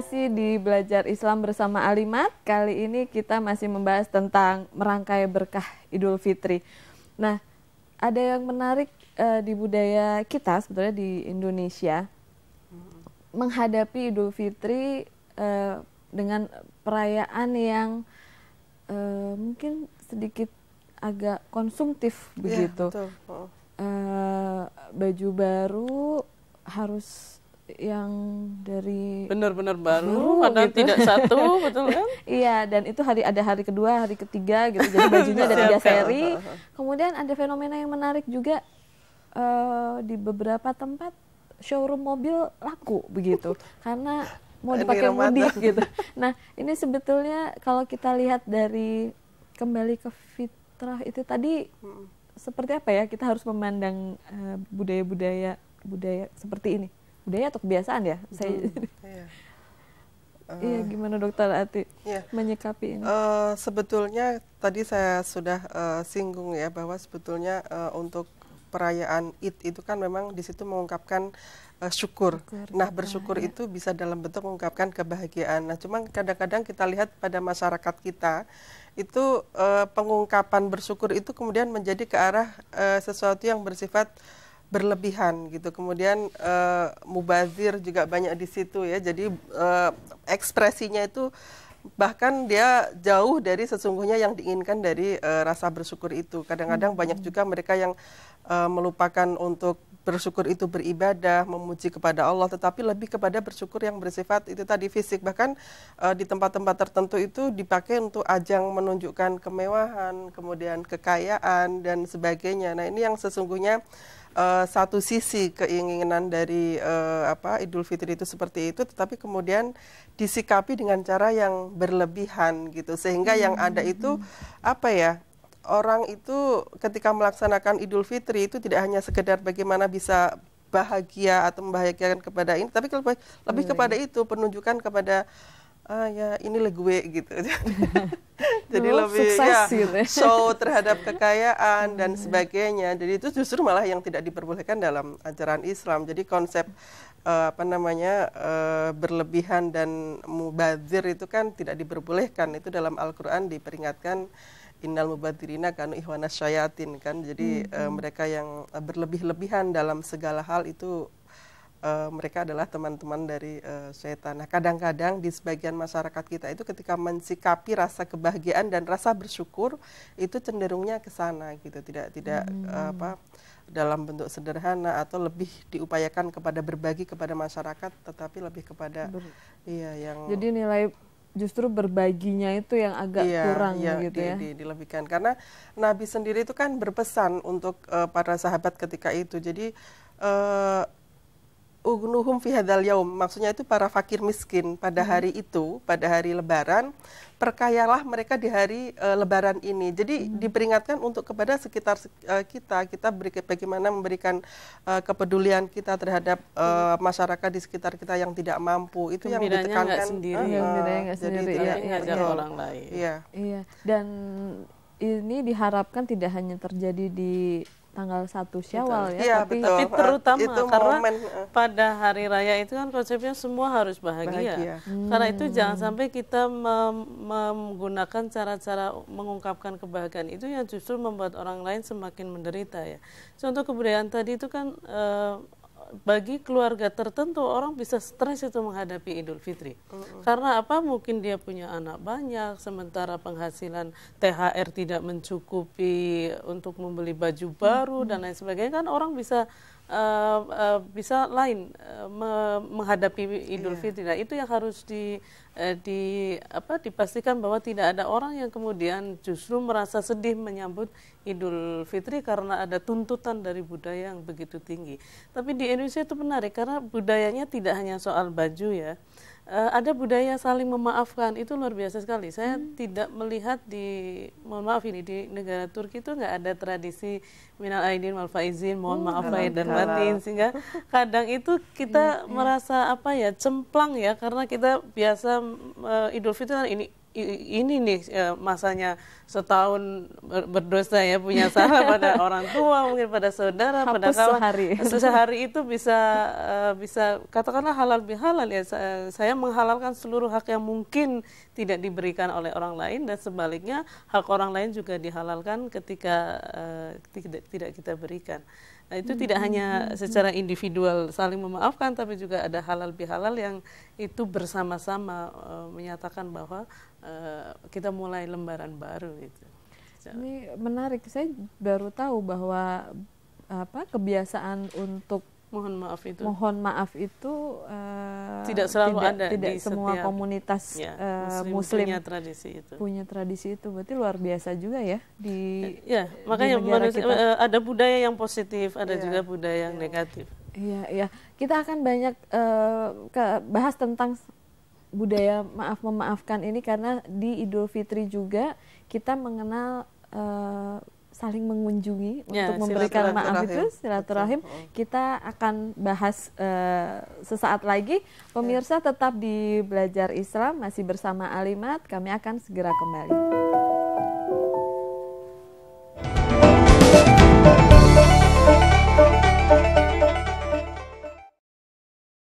masih di Belajar Islam bersama Alimat. Kali ini kita masih membahas tentang merangkai berkah Idul Fitri. Nah, ada yang menarik di budaya kita sebetulnya di Indonesia menghadapi Idul Fitri dengan perayaan yang mungkin sedikit agak konsumtif begitu. Betul. Baju baru harus yang dari benar-benar baru padahal gitu. tidak satu, betul kan? Iya, dan itu ada hari kedua, hari ketiga gitu. Jadi bajunya ada 3 seri. Kemudian ada fenomena yang menarik juga di beberapa tempat showroom mobil laku begitu karena mau dipakai mudik gitu. Nah, ini sebetulnya kalau kita lihat dari kembali ke fitrah itu tadi seperti apa ya? Kita harus memandang budaya seperti ini. Budaya atau kebiasaan ya? Iya, gimana Dokter Ati menyikapi ini? Sebetulnya tadi saya sudah singgung ya bahwa sebetulnya untuk perayaan Id itu kan memang di situ mengungkapkan syukur. Nah, bersyukur itu bisa dalam bentuk mengungkapkan kebahagiaan. Nah, cuma kadang-kadang kita lihat pada masyarakat kita itu pengungkapan bersyukur itu kemudian menjadi ke arah sesuatu yang bersifat berlebihan gitu. Kemudian mubazir juga banyak di situ ya. Jadi ekspresinya itu bahkan dia jauh dari sesungguhnya yang diinginkan dari rasa bersyukur itu. Kadang-kadang banyak juga mereka yang melupakan untuk bersyukur itu beribadah, memuji kepada Allah, tetapi lebih kepada bersyukur yang bersifat itu tadi fisik. Bahkan di tempat-tempat tertentu itu dipakai untuk ajang menunjukkan kemewahan, kemudian kekayaan dan sebagainya. Nah, ini yang sesungguhnya satu sisi keinginan dari Idul Fitri itu seperti itu, tetapi kemudian disikapi dengan cara yang berlebihan gitu, sehingga yang ada itu orang itu ketika melaksanakan Idul Fitri itu tidak hanya sekedar bagaimana bisa bahagia atau membahagiakan kepada ini, tapi lebih kepada itu penunjukan kepada ya inilah gue gitu. Jadi lebih show terhadap kekayaan dan sebagainya. Jadi itu justru malah yang tidak diperbolehkan dalam ajaran Islam. Jadi konsep berlebihan dan mubazir itu kan tidak diperbolehkan. Itu dalam Al-Qur'an diperingatkan innal mubadzirina kanu ikhwanas syayatin kan. Jadi mereka yang berlebih-lebihan dalam segala hal itu mereka adalah teman-teman dari setan. Nah, kadang-kadang di sebagian masyarakat kita itu ketika mensikapi rasa kebahagiaan dan rasa bersyukur itu cenderungnya ke sana gitu. Tidak dalam bentuk sederhana atau lebih diupayakan kepada berbagi kepada masyarakat, tetapi lebih kepada jadi nilai justru berbaginya itu yang agak kurang gitu ya. Dilebihkan karena Nabi sendiri itu kan berpesan untuk para sahabat ketika itu. Jadi ugnuhum fi hadzal yaum, maksudnya itu para fakir miskin pada hari itu, pada hari lebaran, perkayalah mereka di hari lebaran ini. Jadi diperingatkan untuk kepada sekitar kita bagaimana memberikan kepedulian kita terhadap masyarakat di sekitar kita yang tidak mampu. Itu yang ditekankan ngajak orang lain. Iya. Dan ini diharapkan tidak hanya terjadi di tanggal 1 Syawal ya, tapi terutama itu karena pada hari raya itu kan konsepnya semua harus bahagia. Karena itu jangan sampai kita menggunakan cara-cara mengungkapkan kebahagiaan itu yang justru membuat orang lain semakin menderita ya. Contoh kebudayaan tadi itu kan bagi keluarga tertentu orang bisa stres itu menghadapi Idul Fitri. Karena apa? Mungkin dia punya anak banyak, sementara penghasilan THR tidak mencukupi untuk membeli baju baru dan lain sebagainya. Kan orang bisa menghadapi Idul Fitri. Nah, itu yang harus dipastikan bahwa tidak ada orang yang kemudian justru merasa sedih menyambut Idul Fitri karena ada tuntutan dari budaya yang begitu tinggi. Tapi di Indonesia itu menarik karena budayanya tidak hanya soal baju ya. Ada budaya saling memaafkan, itu luar biasa sekali. Saya tidak melihat mohon maaf ini di negara Turki itu nggak ada tradisi minal aidin wal faizin, mohon maaf lahir dan batin, sehingga kadang itu kita merasa cemplang ya karena kita biasa Idul Fitri ini ini nih masanya setahun berdosa ya, punya salah pada orang tua, mungkin pada saudara, pada kawan. Sehari itu bisa katakanlah halal bihalal ya. Saya menghalalkan seluruh hak yang mungkin tidak diberikan oleh orang lain, dan sebaliknya hak orang lain juga dihalalkan ketika tidak kita berikan. Nah, itu tidak hanya secara individual saling memaafkan, tapi juga ada halal bihalal yang itu bersama-sama menyatakan bahwa kita mulai lembaran baru gitu. Ini menarik, saya baru tahu bahwa kebiasaan untuk mohon maaf itu tidak selalu ada tidak di semua setiap komunitas Muslim punya tradisi itu. Berarti luar biasa juga ya makanya di negara kita. Ada budaya yang positif, ada juga budaya yang negatif. Iya. Kita akan banyak bahas tentang budaya maaf memaafkan ini, karena di Idul Fitri juga kita mengenal saling mengunjungi untuk memberikan maaf itu, silaturahim. Kita akan bahas sesaat lagi. Pemirsa tetap di Belajar Islam, masih bersama Alimat. Kami akan segera kembali.